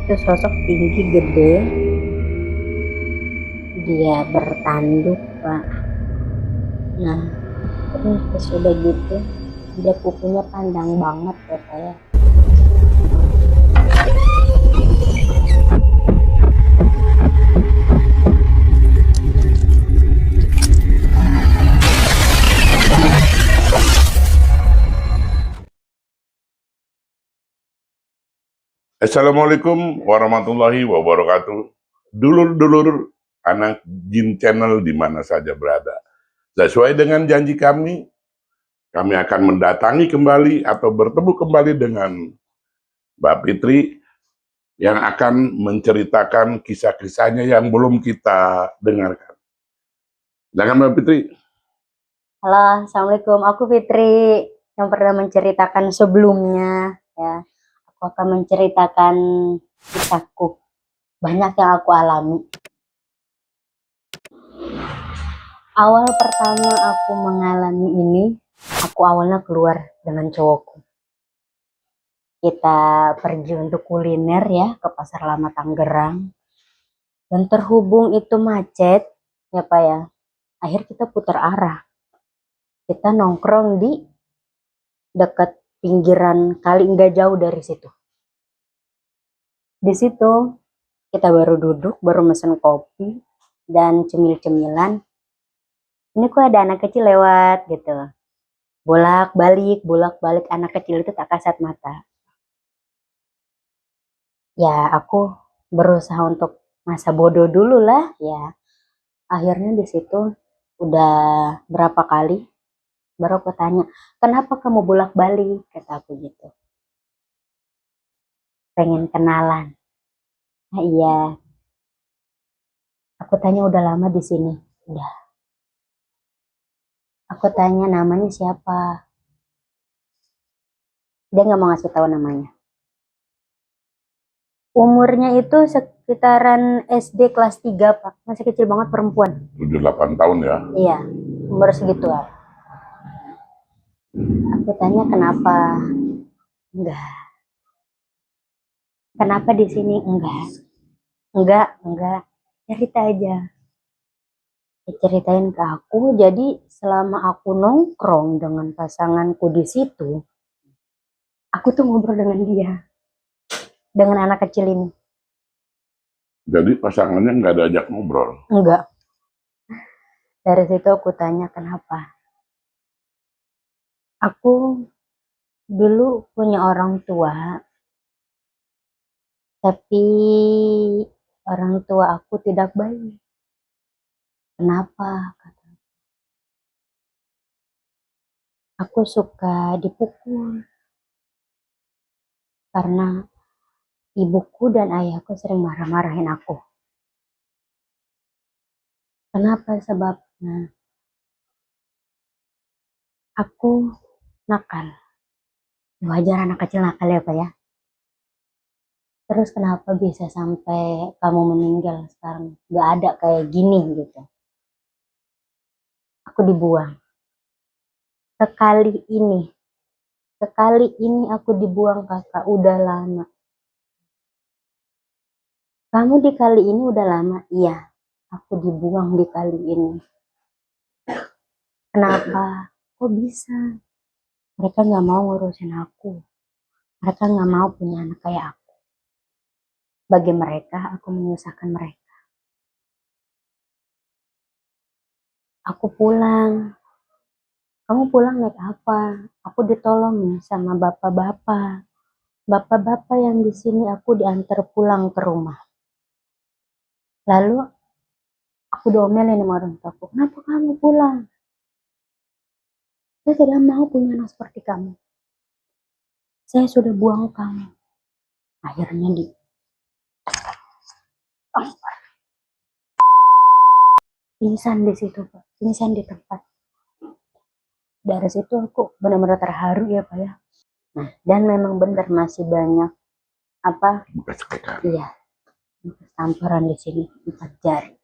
Itu sosok tinggi gede, dia bertanduk, Pak. Nah, terus sudah gitu, dia kukunya panjang banget ya, Pak ya. Assalamualaikum warahmatullahi wabarakatuh. Dulur-dulur anak Jin Channel di mana saja berada. Sesuai dengan janji kami akan mendatangi kembali atau bertemu kembali dengan Mbak Fitri yang akan menceritakan kisah-kisahnya yang belum kita dengarkan. Silakan Mbak Fitri. Halo, Assalamualaikum. Aku Fitri yang pernah menceritakan sebelumnya ya. Aku akan menceritakan kisahku. Banyak yang aku alami. Awal pertama aku mengalami ini, aku awalnya keluar dengan cowokku. Kita pergi untuk kuliner ya ke Pasar Lama Tangerang. Dan terhubung itu macet, ya Pak ya. Akhir kita putar arah. Kita nongkrong di dekat pinggiran kali, nggak jauh dari situ. Di situ kita baru duduk, baru mesen kopi dan cemil-cemilan. Ini kok ada anak kecil lewat gitu. Bolak-balik anak kecil itu tak kasat mata. Ya aku berusaha untuk masa bodoh dulu lah ya. Akhirnya di situ udah berapa kali baru aku tanya, kenapa kamu bolak-balik? Kata aku gitu. Pengen kenalan. Nah iya, aku tanya udah lama di sini. Udah. Aku tanya namanya siapa? Dia nggak mau ngasih tahu namanya. Umurnya itu sekitaran SD kelas 3 Pak. Masih kecil banget perempuan. 7-8 tahun ya. Iya, umur segitu lah. Aku tanya kenapa? Enggak. Kenapa di sini? Enggak. Cerita aja. Ceritain ke aku. Jadi selama aku nongkrong dengan pasanganku di situ, aku tuh ngobrol dengan dia, dengan anak kecil ini. Jadi pasangannya nggak ada ajak ngobrol? Enggak. Dari situ aku tanya kenapa. Aku dulu punya orang tua, tapi orang tua aku tidak baik. Kenapa? Aku suka dipukul karena ibuku dan ayahku sering marah-marahin aku. Kenapa sebabnya? Aku nakal. Wajar anak kecil nakal ya Pak ya. Terus kenapa bisa sampai kamu meninggal sekarang? Gak ada kayak gini gitu. Aku dibuang. Sekali ini aku dibuang kakak, udah lama. Kamu di kali ini udah lama? Iya, aku dibuang di kali ini. Kenapa? Kok bisa? Mereka gak mau ngurusin aku. Mereka gak mau punya anak kayak aku. Bagi mereka, aku menyusahkan mereka. Aku pulang. Kamu pulang naik apa? Aku ditolong sama bapak-bapak. Bapak-bapak yang di sini aku diantar pulang ke rumah. Lalu aku diomelin sama orang tuaku. Kenapa kamu pulang? Saya tidak mau punya anak seperti kamu. Saya sudah buang kamu. Akhirnya pingsan di situ, Pak. Pingsan di tempat. Dari situ aku benar-benar terharu ya, Pak ya. Nah, dan memang benar masih banyak apa? Bekas cekekan. Iya. Tamparan di sini 4 jari.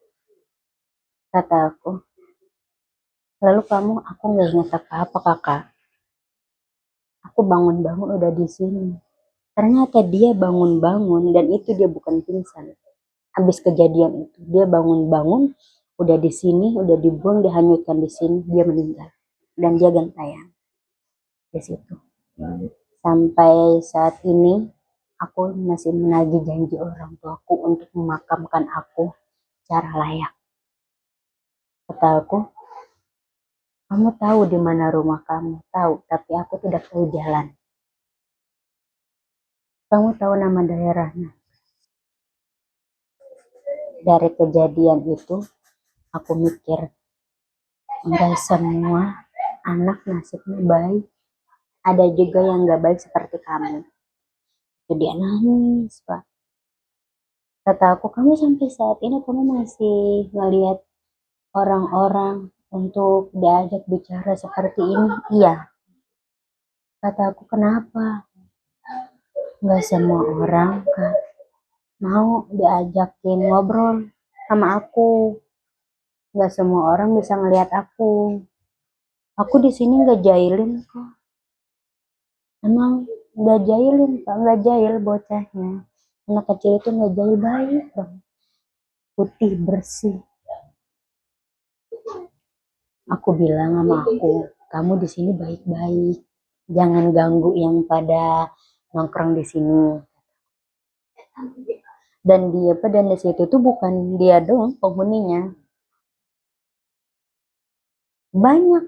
Kata aku. Lalu aku nggak ingat apa-apa kakak. Aku bangun-bangun udah di sini. Ternyata dia bangun-bangun dan itu dia bukan pingsan. Habis kejadian itu dia bangun-bangun, udah di sini, udah dibuang, dihanyutkan di sini, dia meninggal dan dia gantayang di situ. Sampai saat ini aku masih menagih janji orang tuaku untuk memakamkan aku secara layak. Kata aku, kamu tahu di mana rumah kamu? Tahu, tapi aku tidak tahu jalan. Kamu tahu nama daerahnya? Dari kejadian itu, aku mikir, enggak semua anak nasibnya baik. Ada juga yang enggak baik seperti kamu. Itu dia nangis, Pak. Kata aku, kamu sampai saat ini kamu masih ngelihat orang-orang untuk diajak bicara seperti ini? Iya. Kata aku, kenapa? Enggak semua orang, Kak, mau diajakin ngobrol sama aku. Enggak semua orang bisa ngelihat aku. Aku di sini enggak jahilin kok. Emang enggak jahilin, Pak, enggak jahil bocahnya. Anak kecil itu enggak jahil, baik dong. Putih, bersih. Aku bilang sama aku, kamu di sini baik-baik. Jangan ganggu yang pada nongkrong di sini. Dan di situ tuh bukan dia doang penghuninya. Banyak.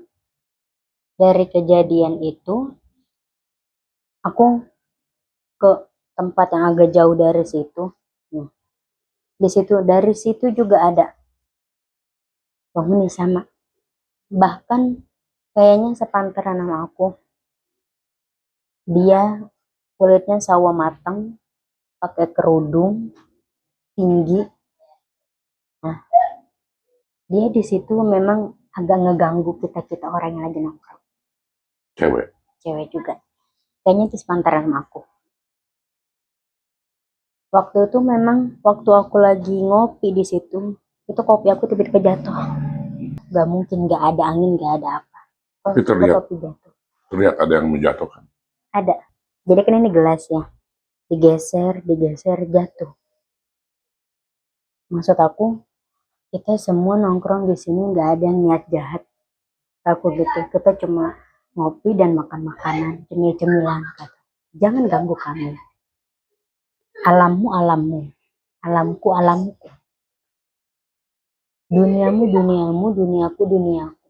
Dari kejadian itu, aku ke tempat yang agak jauh dari situ. Nah, dari situ juga ada penghuni sama. Bahkan kayaknya sepantaran sama aku. Dia kulitnya sawo matang, pakai kerudung, tinggi. Nah, dia di situ memang agak ngeganggu kita orang yang lagi nongkrong. Cewek juga. Kayaknya itu sepantaran sama aku. Waktu itu memang waktu aku lagi ngopi di situ, itu kopi aku tiba-tiba jatuh. Gak mungkin, gak ada angin, gak ada apa. Tapi Kopi jatuh. terlihat ada yang menjatuhkan. Ada. Jadi kan ini gelas ya, digeser, jatuh. Maksud aku, kita semua nongkrong di sini nggak ada yang niat jahat. Aku gitu, kita cuma ngopi dan makan makanan, cemil-cemilan. Jangan ganggu kami. Alammu alammu, alamku alamku. Duniamu duniamu, duniaku duniaku.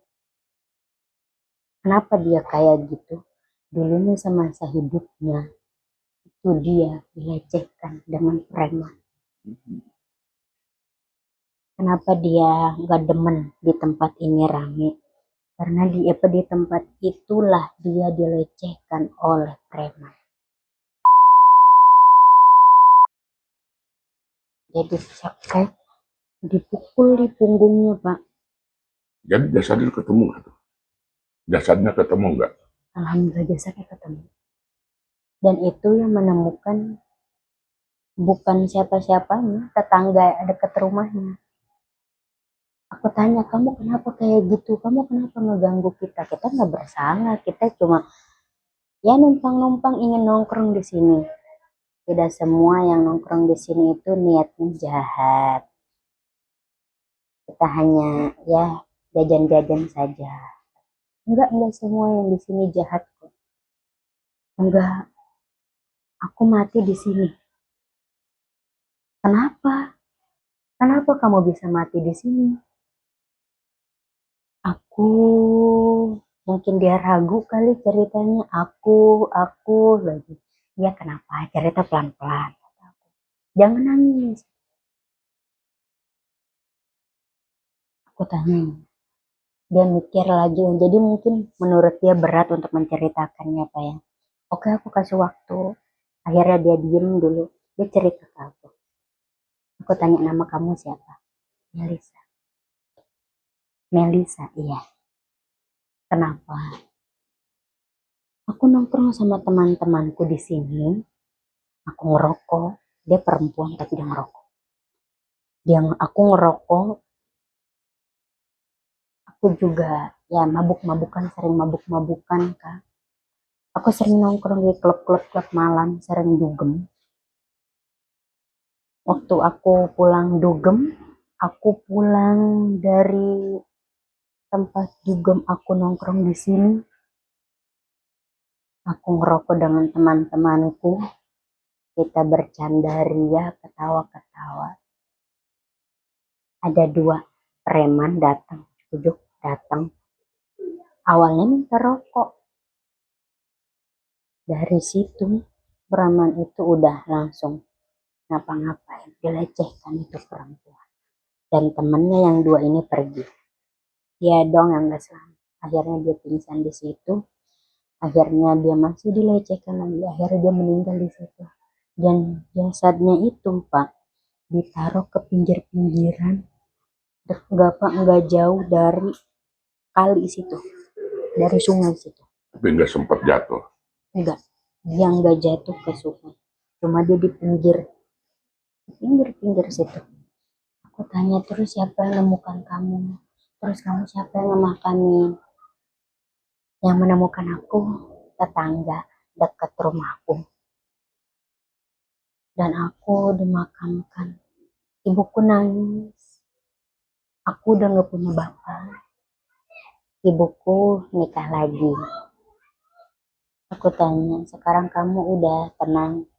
Kenapa dia kayak gitu? Dulunya semasa hidupnya itu dia dilecehkan dengan preman. Kenapa dia nggak demen di tempat ini rame? Karena di tempat itulah dia dilecehkan oleh preman. Jadi sakit, dipukul di punggungnya, Pak. Jadi jasadnya ketemu nggak tuh? Jasadnya ketemu nggak? Alhamdulillah jasadnya ketemu. Dan itu yang menemukan bukan siapa-siapanya, tetangga dekat rumahnya. Aku tanya, kamu kenapa kayak gitu? Kamu kenapa ngeganggu kita? Kita nggak bersalah, kita cuma ya numpang-numpang ingin nongkrong di sini. Tidak semua yang nongkrong di sini itu niatnya jahat. Kita hanya ya jajan-jajan saja. Enggak semua yang di sini jahat kok. Enggak, aku mati di sini. Kenapa? Kenapa kamu bisa mati di sini? Aku mungkin dia ragu kali ceritanya. Aku lagi. Ya kenapa? Cerita pelan-pelan. Jangan nangis. Aku tanya. Dia mikir lagi. Jadi mungkin menurut dia berat untuk menceritakannya, Pak ya. Oke, aku kasih waktu. Akhirnya dia diem dulu. Dia cerita ke aku. Aku tanya, nama kamu siapa? Melisa. Melisa, iya. Kenapa? Aku nongkrong sama teman-temanku di sini. Aku ngerokok. Dia perempuan tapi dia ngerokok. Aku ngerokok. Aku juga ya mabuk-mabukan, sering mabuk-mabukan, Kak. Aku sering nongkrong di klub malam, sering dugem. Waktu aku pulang dugem, aku pulang dari tempat dugem, aku nongkrong di sini. Aku ngerokok dengan teman-temanku. Kita bercanda ria, ketawa-ketawa. Ada 2 preman datang, duduk datang. Awalnya minta rokok. Dari situ, preman itu udah langsung ngapa-ngapain, dilecehkan itu perempuan. Dan temennya yang 2 ini pergi. Dia dong yang gak selamat. Akhirnya dia pingsan di situ. Akhirnya dia masih dilecehkan lagi. Akhirnya dia meninggal di situ. Dan jasadnya itu, Pak, ditaruh ke pinggir-pinggiran. Nggak jauh dari kali situ, dari sungai situ. Tapi nggak sempat jatuh. Enggak, dia nggak jatuh ke sungai. Cuma dia di pinggir situ. Aku tanya terus siapa yang menemukan kamu? Terus kamu siapa yang memakani? Yang menemukan aku tetangga dekat rumahku. Dan aku dimakamkan. Ibuku nangis. Aku udah nggak punya bapak. Ibuku nikah lagi. Aku tanya, sekarang kamu udah tenang?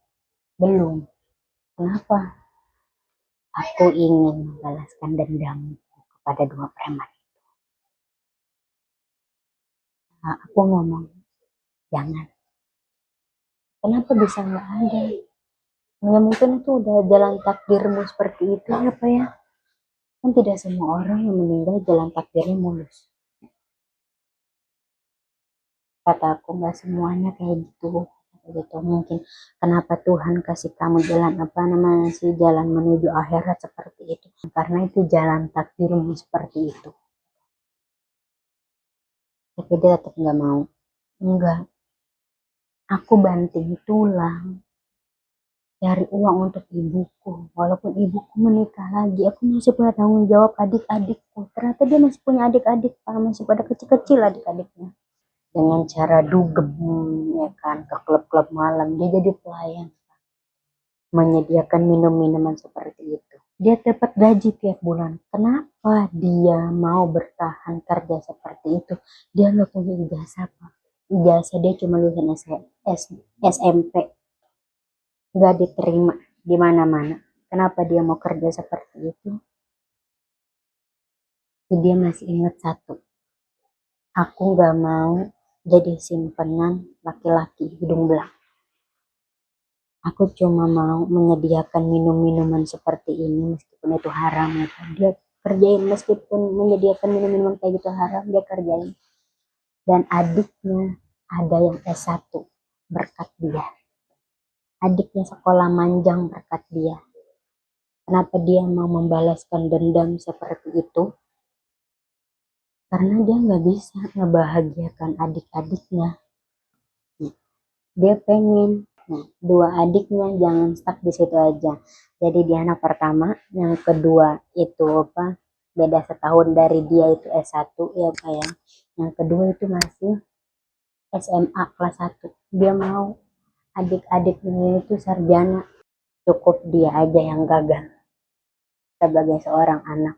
Belum. Kenapa? Aku ingin membalaskan dendam kepada 2 preman. Nah, aku ngomong, jangan. Kenapa bisa nggak ada? Ya mungkin itu udah jalan takdirmu seperti itu ya Pak ya. Kan tidak semua orang yang meninggal jalan takdirnya mulus. Kata aku nggak semuanya kayak gitu. Gitu mungkin kenapa Tuhan kasih kamu jalan apa namanya sih, jalan menuju akhirat seperti itu, karena itu jalan takdirmu seperti itu. Tapi dia tetap nggak mau. Enggak, aku banting tulang cari uang untuk ibuku. Walaupun ibuku menikah lagi, aku masih punya tanggung jawab adik-adikku. Ternyata dia masih punya adik-adik, Pak. Masih pada kecil-kecil adik-adiknya. Dengan cara dugem, ya kan, ke klub-klub malam. Dia jadi pelayan. Menyediakan minum-minuman seperti itu. Dia dapat gaji tiap bulan. Kenapa dia mau bertahan kerja seperti itu? Dia nggak punya ijazah, Pak. Ijazah dia cuma lulusan SMP. Nggak diterima di mana-mana. Kenapa dia mau kerja seperti itu? Dia masih ingat satu. Aku nggak mau jadi simpenan laki-laki hidung belang. Aku cuma mau menyediakan minum-minuman seperti ini meskipun itu haram. Ya. Dia kerjain meskipun menyediakan minum-minuman kayak gitu haram, dia kerjain. Dan adiknya ada yang S1 berkat dia. Adiknya sekolah manjang berkat dia. Kenapa dia mau membalaskan dendam seperti itu? Karena dia nggak bisa ngebahagiakan adik-adiknya. Dia pengen 2 adiknya jangan stuck di situ aja. Jadi dia anak pertama, yang kedua itu apa? Beda setahun dari dia itu S1 ya Pak ya. Yang kedua itu masih SMA kelas 1. Dia mau adik-adiknya itu sarjana. Cukup dia aja yang gagal sebagai seorang anak.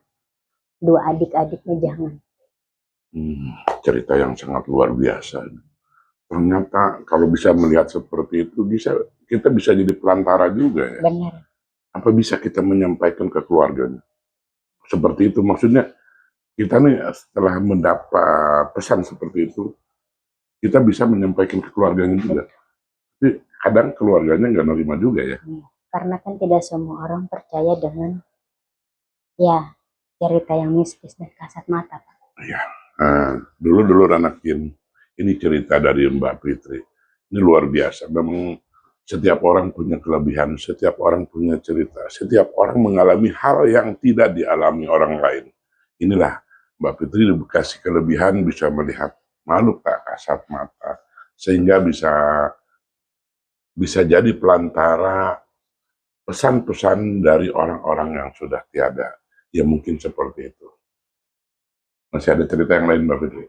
2 adik-adiknya jangan. Cerita yang sangat luar biasa. Ternyata kalau bisa melihat seperti itu, kita bisa jadi pelantara juga ya. Benar. Apa bisa kita menyampaikan ke keluarganya? Seperti itu maksudnya, kita nih setelah mendapat pesan seperti itu, kita bisa menyampaikan ke keluarganya juga. Tapi kadang keluarganya nggak nerima juga ya. Karena kan tidak semua orang percaya dengan ya cerita yang mistis dan kasat mata, Pak. Ya, dulu anak Jin, ini cerita dari Mbak Fitri. Ini luar biasa. Memang setiap orang punya kelebihan, setiap orang punya cerita, setiap orang mengalami hal yang tidak dialami orang lain. Inilah Mbak Fitri dikasih kelebihan bisa melihat makhluk tak kasat mata, sehingga bisa jadi pelantara pesan-pesan dari orang-orang yang sudah tiada. Ya mungkin seperti itu. Masih ada cerita yang lain Mbak Fitri?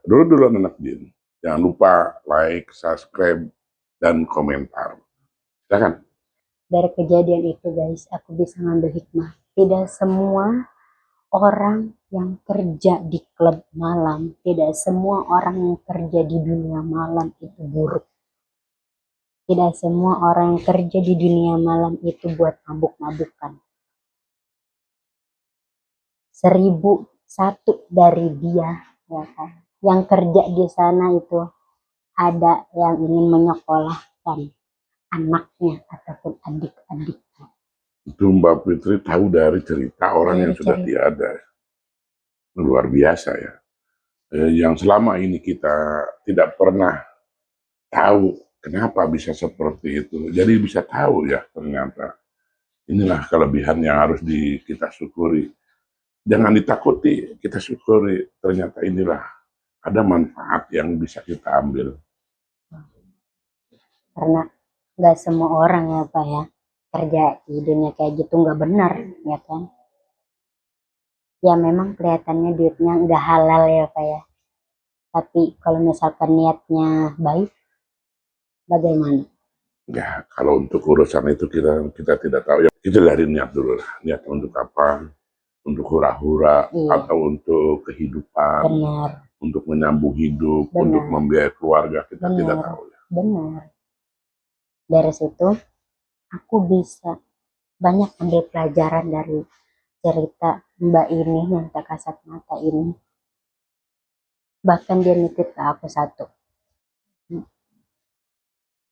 Dulu anak Jin, Jangan lupa like, subscribe, dan komentar. Silakan. Dari kejadian itu guys, aku bisa ngambil hikmah. Tidak semua orang yang kerja di klub malam, tidak semua orang yang kerja di dunia malam itu buruk. Tidak semua orang yang kerja di dunia malam itu buat mabuk-mabukan. 1001 dari dia, ya kan, yang kerja di sana itu ada yang ingin menyekolahkan anaknya ataupun adik-adiknya. Itu Mbak Fitri tahu dari cerita orang yang sudah tiada. Luar biasa ya. Yang selama ini kita tidak pernah tahu kenapa bisa seperti itu. Jadi bisa tahu ya ternyata. Inilah kelebihan yang harus kita syukuri. Jangan ditakuti, kita syukuri. Ternyata inilah ada manfaat yang bisa kita ambil. Karena nggak semua orang ya Pak ya kerja di dunia kayak gitu nggak benar ya kan. Ya memang kelihatannya duitnya nggak halal ya Pak ya. Tapi kalau misalkan niatnya baik, bagaimana? Ya, kalau untuk urusan itu kita tidak tahu. Ya, kita dari niat dulu lah. Niat untuk apa? Untuk hura-hura, Iya, atau untuk kehidupan, benar, untuk menyambung hidup, untuk benar, membiayai keluarga, kita tidak benar, tahu. Ya. benar. Dari situ aku bisa banyak ambil pelajaran dari cerita Mbak ini yang tak kasat mata ini. Bahkan dia nitip ke aku satu.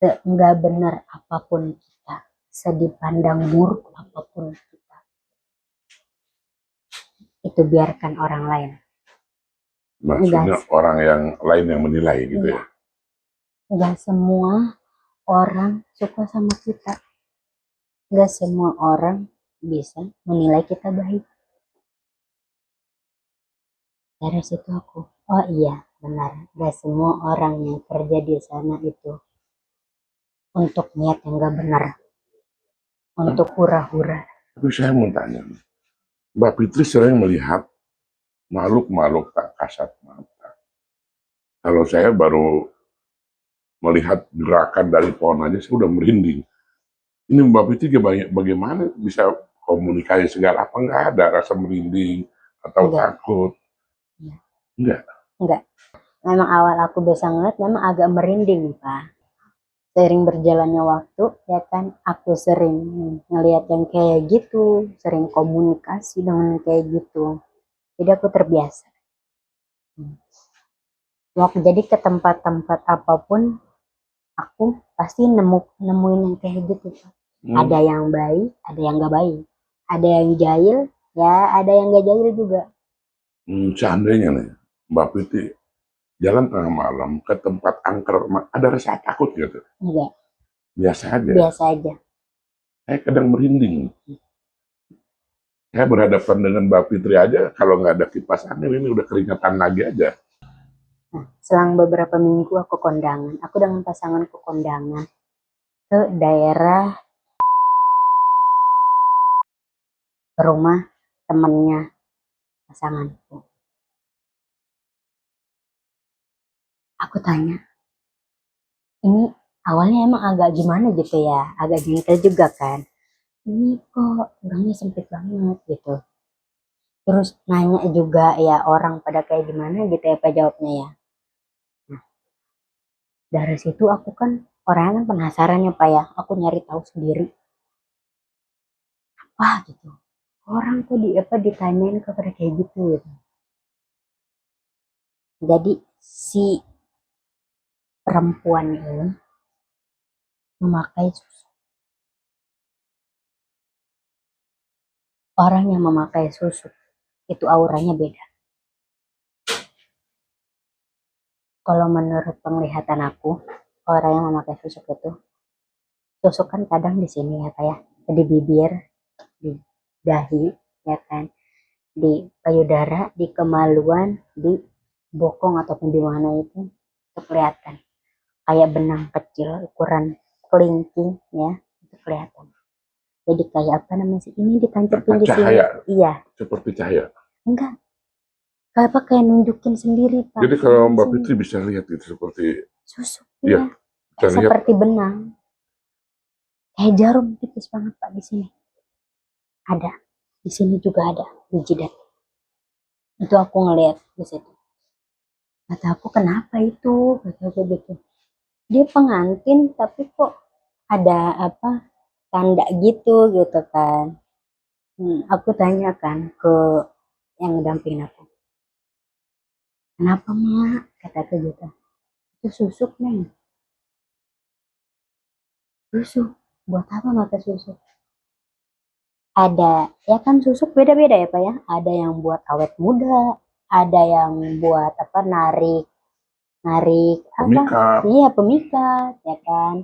Nggak benar apapun kita, sedipandang buruk apapun kita, itu biarkan orang lain. Maksudnya Enggak, orang yang lain yang menilai gitu iya, ya. enggak semua orang suka sama kita. Enggak semua orang bisa menilai kita baik. Dari situ aku, oh iya, benar. Enggak semua orang yang kerja di sana itu untuk niat yang enggak benar, untuk hura-hura. Tapi saya mau tanya, Mbak Fitri sering melihat makhluk-makhluk tak kasat mata. Kalau saya baru melihat gerakan dari pohon aja, saya udah merinding. Ini Mbak Fitri bagaimana bisa komunikasi segala apa? Nggak ada rasa merinding atau Enggak, takut. iya, Enggak. enggak. Memang awal aku bisa ngeliat memang agak merinding, Pak. Sering berjalannya waktu, ya kan, aku sering ngeliat yang kayak gitu, sering komunikasi dengan kayak gitu. Jadi aku terbiasa. Waktu jadi ke tempat-tempat apapun, aku pasti nemuin yang kayak gitu, Pak. Ada yang baik, ada yang nggak baik. Ada yang jahil, ya ada yang nggak jahil juga. Seandainya nih, Mbak Fitri jalan tengah malam ke tempat angker, ada rasa takut gitu? Enggak, Biasa aja. biasa aja. Saya kadang merinding. Saya berhadapan dengan Mbak Fitri aja, kalau nggak ada kipas angin ini udah keringatan lagi aja. Nah, selang beberapa minggu aku kondangan. Aku dengan pasanganku kondangan ke daerah rumah temennya pasanganku. Aku tanya, ini awalnya emang agak gimana gitu ya, agak jengkel juga kan. Ini kok gangnya sempit banget gitu. Terus nanya juga ya orang pada kayak gimana gitu ya Pak jawabnya ya. Nah, dari situ aku kan orangnya kan penasaran ya Pak ya, aku nyari tahu sendiri. Wah gitu, orang kok di apa ditanyain kepada kayak gitu gitu. Jadi si perempuan ini memakai susu. Orang yang memakai susu itu auranya beda. Kalau menurut penglihatan aku, orang yang memakai susuk itu, susuk kan kadang di sini ya kayak di bibir, di dahi, ya kan, di payudara, di kemaluan, di bokong ataupun di mana itu kelihatan. Kayak benang kecil ukuran kelingking ya, itu kelihatan. Jadi kayak apa namanya sih? Ini ditancapin di sini. Cahaya, Iya, seperti cahaya. enggak. kayak nunjukin sendiri Pak. Jadi kalau Mbak Sini. Fitri bisa lihat itu seperti Susuk Iya, ya, bisa lihat. seperti benang, kayak jarum tipis banget Pak di sini. Ada, di sini juga ada di jidat. Itu aku ngeliat di situ. Kata aku kenapa itu? Kata aku gitu. Dia pengantin tapi kok ada apa tanda gitu kan. Aku tanyakan ke yang ngedampingin aku. Kenapa mak? Kata aku gitu. Itu susuk neng. Susuk. Buat apa mata susuk? Ada, ya kan susuk beda-beda ya Pak ya. Ada yang buat awet muda, ada yang buat apa narik, narik apa? Pemikat. Iya pemikat, ya kan.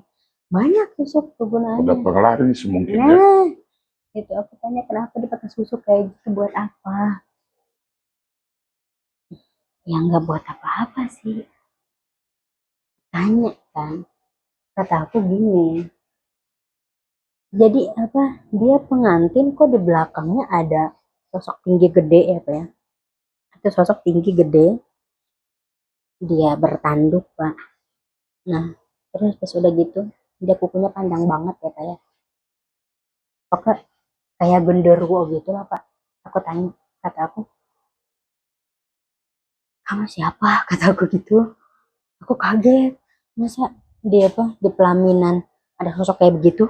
Banyak susuk Ada kegunaannya. penglaris mungkin ya. Nah, itu aku tanya kenapa dipakai susuk kayak gitu buat apa? Ya nggak buat apa-apa sih. Tanya kan. Kata aku gini. Jadi apa? Dia pengantin kok di belakangnya ada sosok tinggi gede ya Pak ya? Itu sosok tinggi gede. Dia bertanduk Pak. Nah, terus pas udah gitu, dia kukunya panjang banget ya Pak ya. Pokoknya kayak genderuwo gitu lah Pak. Aku tanya, kata aku, kamu siapa? Kata aku gitu. Aku kaget. Masa dia apa di pelaminan ada sosok kayak begitu?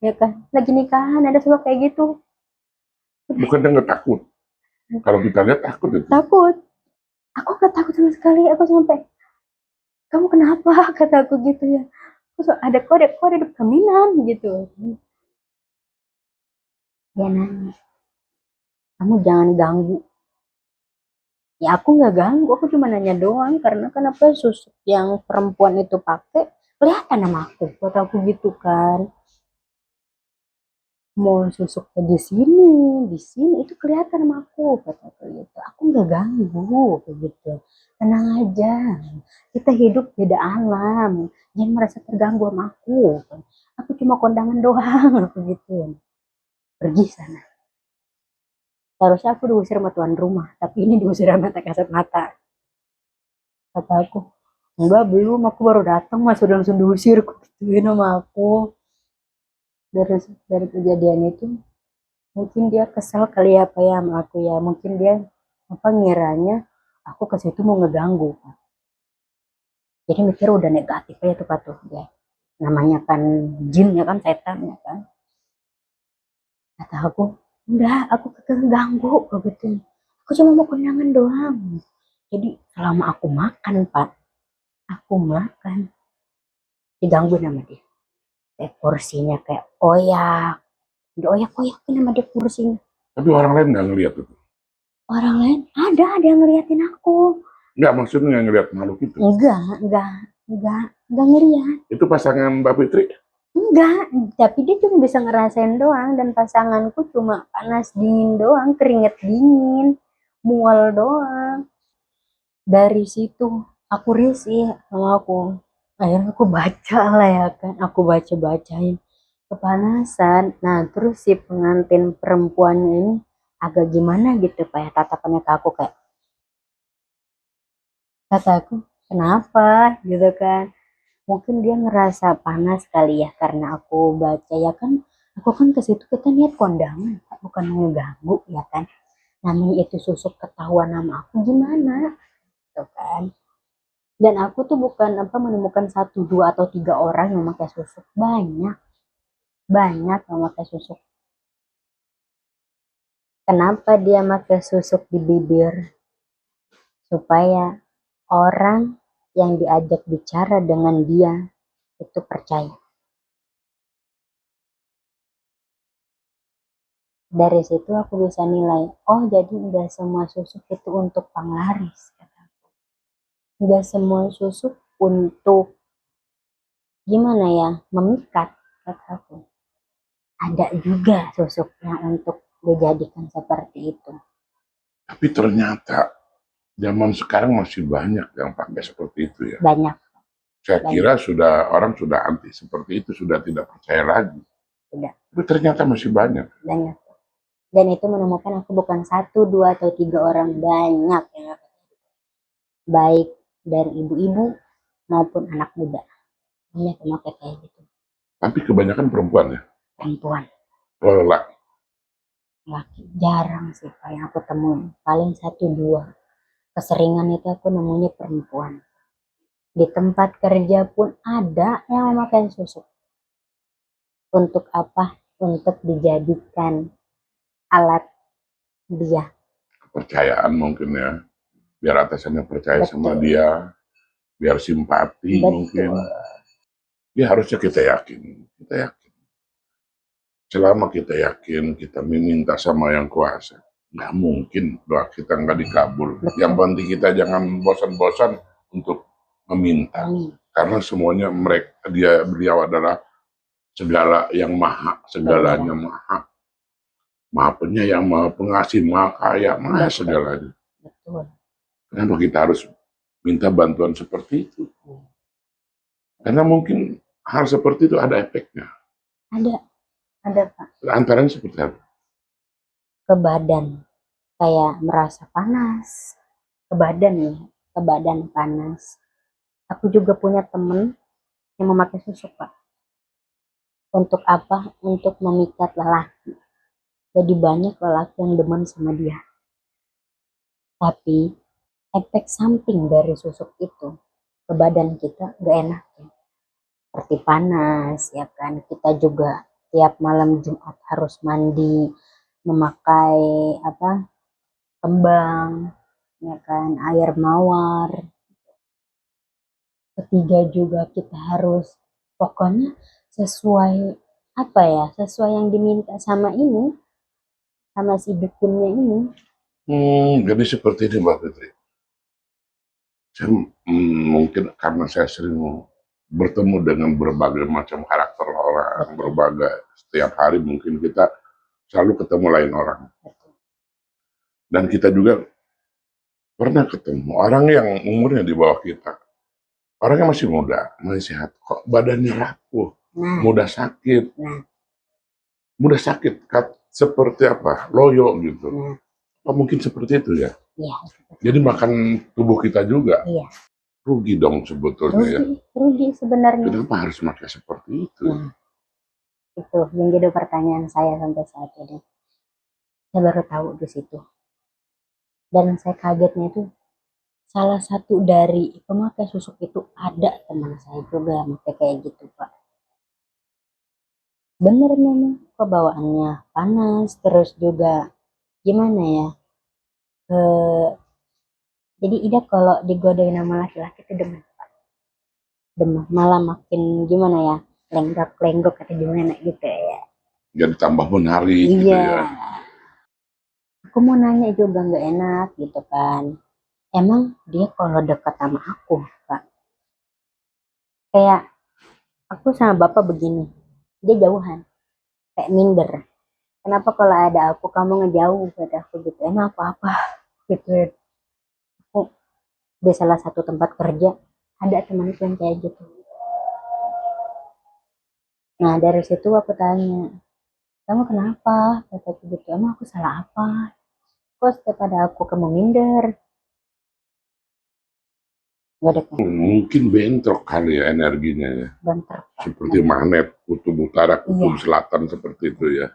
Ya kan? Lagi nikahan ada sosok kayak gitu. Bukan nggak takut. Kalau kita lihat takut itu. Takut. Aku gak takut sama sekali. Aku sampai, kamu kenapa? Kata aku gitu ya. Ada kode di pelaminan gitu. Dia nanya, kamu jangan ganggu. Ya aku nggak ganggu, aku cuma nanya doang karena kenapa susuk yang perempuan itu pakai kelihatan sama aku, buat aku gitu kan. Mau susuknya di sini itu kelihatan sama aku, kata aku gitu. Aku nggak ganggu, begitu. Tenang aja, kita hidup beda alam, jangan merasa terganggu sama aku. Aku cuma kondangan doang, aku gitu. Pergi sana. Seharusnya aku diusir sama tuan rumah, tapi ini diusir sama tak kasat mata. Kata aku, enggak belum, aku baru datang mas udah langsung diusir, aku gituin sama aku. Dari kejadian itu, mungkin dia kesel kali ya apa ya sama aku ya. Mungkin dia apa ngiranya aku ke situ mau ngeganggu. Jadi mikir udah negatif aja tuh Pak tuh ya. Namanya kan jin ya kan setan ya kan. Kata aku, enggak, aku keganggu begitu. Aku cuma mau kondangan doang. Jadi selama aku makan Pak, aku makan diganggu sama dia. Kayak kursinya kayak oyak, dioyak-oyakin sama dia kursinya. Tapi orang lain nggak ngelihat itu. Orang lain ada yang ngeliatin aku. Nggak, maksudnya nggak ngelihat makhluk itu. Enggak ngeliat. Itu pasangan Mbak Fitri. Enggak, tapi dia cuma bisa ngerasain doang dan pasanganku cuma panas dingin doang, keringet dingin, mual doang. Dari situ aku risih sama aku. Akhirnya aku baca lah ya kan, aku baca-bacain kepanasan. Nah, terus si pengantin perempuannya ini agak gimana gitu Pak ya tatapannya ke aku kayak kata aku kenapa gitu kan mungkin dia ngerasa panas kali ya karena aku baca ya kan aku kan ke situ kita niat kondangan bukan ngeganggu ya kan namanya itu susuk ketahuan nama aku gimana gitu kan dan aku tuh bukan apa menemukan satu dua atau tiga orang yang memakai susuk banyak banyak yang memakai susuk. Kenapa dia pakai susuk di bibir? Supaya orang yang diajak bicara dengan dia itu percaya. Dari situ aku bisa nilai, oh jadi enggak semua susuk itu untuk penglaris. Enggak semua susuk untuk gimana ya, memikat. Kataku. Ada juga susuk yang untuk dijadikan seperti itu. Tapi ternyata zaman sekarang masih banyak yang pakai seperti itu ya. Banyak. Saya Banyak. kira orang sudah anti seperti itu, sudah tidak percaya lagi. Tidak. Tapi ternyata masih banyak. Banyak. Dan itu menemukan aku bukan 1, 2, atau 3 orang, banyak yang baik dari ibu-ibu maupun anak muda. Banyak yang pakai kayak gitu. Tapi kebanyakan perempuan ya. Perempuan, Kalau laki, laki jarang sih Pak yang aku temuin. Paling 1, 2. Keseringan itu aku nemunya perempuan. Di tempat kerja pun ada yang memakai susuk. Untuk apa? Untuk dijadikan alat dia. kepercayaan mungkin ya. Biar atasannya percaya sama Betul. dia, biar simpati mungkin. Betul. Ya harusnya kita yakin. Kita yakin. Selama kita yakin, kita meminta sama yang kuasa. Nggak mungkin doa kita nggak dikabul. Betul. Yang penting kita jangan bosan-bosan untuk meminta. Amin. Karena semuanya beliau adalah segala yang maha, segalanya maha. Maha penyayang, maha pengasih, maha kaya, maha Betul. segalanya. Betul. Kenapa kita harus minta bantuan seperti itu? Karena mungkin hal seperti itu ada efeknya. Ada Pak. Antaranya seperti apa? Ke badan. Kayak merasa panas. Ke badan ya. Ke badan panas. Aku juga punya temen yang memakai susuk Pak. Untuk apa? Untuk memikat lelaki. Jadi banyak lelaki yang demen sama dia. Tapi efek samping dari susuk itu ke badan kita gak enak ya. Seperti panas ya kan. Kita juga tiap malam Jumat harus mandi memakai kembang ya kan, air mawar. Ketiga juga kita harus pokoknya sesuai sesuai yang diminta sama si dukunnya ini. Jadi seperti ini Mbak Fitri. Saya, mungkin karena saya sering bertemu dengan berbagai macam karakter orang, berbagai setiap hari mungkin kita selalu ketemu lain orang. Dan kita juga pernah ketemu orang yang umurnya di bawah kita. Orangnya masih muda, masih sehat, kok badannya rapuh, mudah sakit. Mudah sakit, seperti apa? Loyo gitu. Oh, mungkin seperti itu ya? Iya. Jadi makan tubuh kita juga. Iya. Rugi dong sebetulnya ya. Rugi sebenarnya. Kenapa harus makan seperti itu? Itu yang jadi pertanyaan saya sampai saat ini. Saya baru tahu di situ. Dan saya kagetnya itu salah satu dari pemakai susuk itu ada teman saya juga yang pakai kayak gitu Pak. Bener memang kebawaannya panas, terus juga gimana ya? Jadi Ida kalau digodain sama laki-laki itu demen Pak. Demen, malah makin gimana ya? Lenggok-lenggok atau gimana gitu ya. Jadi tambah menarik gitu Iya. ya. Aku mau nanya juga nggak enak gitu kan. Emang dia kalau dekat sama aku Pak, kayak aku sama bapak begini, dia jauhan, kayak minder. Kenapa kalau ada aku kamu ngejauh kata aku gitu. Emang apa gitu. Aku di salah satu tempat kerja ada temanku yang kayak gitu. Nah dari situ aku tanya, kamu kenapa? Kata aku gitu. Emang aku salah apa? Kok setiap ada aku kamu minder? Gak ada kan? Mungkin bentrok kali ya energinya ya. Bentrok. Seperti magnet, kutub utara, kutub selatan seperti itu ya.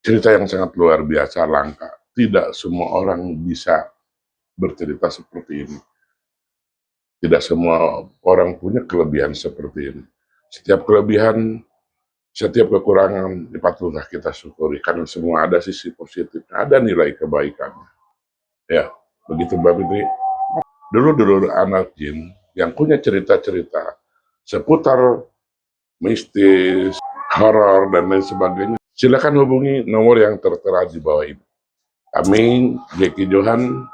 Cerita yang sangat luar biasa, langka. Tidak semua orang bisa bercerita seperti ini. Tidak semua orang punya kelebihan seperti ini. Setiap kelebihan, setiap kekurangan, patutlah kita syukuri. Karena semua ada sisi positif, ada nilai kebaikannya. Ya, begitu Mbak Fitri. Dulu anak jin yang punya cerita-cerita seputar mistis, horor, dan lain sebagainya, silakan hubungi nomor yang tertera di bawah ini. Kami, Jeki Johan.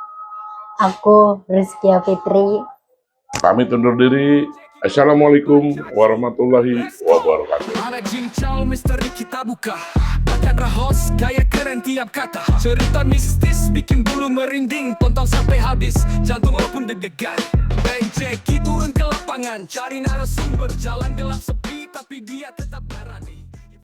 Aku Rizkia Fitri. Pamit undur diri. Assalamualaikum warahmatullahi wabarakatuh. Anak cincau misteri kita buka. Bakat rahos, gaya keren tiap kata. Cerita mistis bikin bulu merinding. Tonton sampai habis, jantung pun deg-degan. Bang Jeki turun ke lapangan, cari narasumber. Jalan gelap sepi tapi dia tetap berani.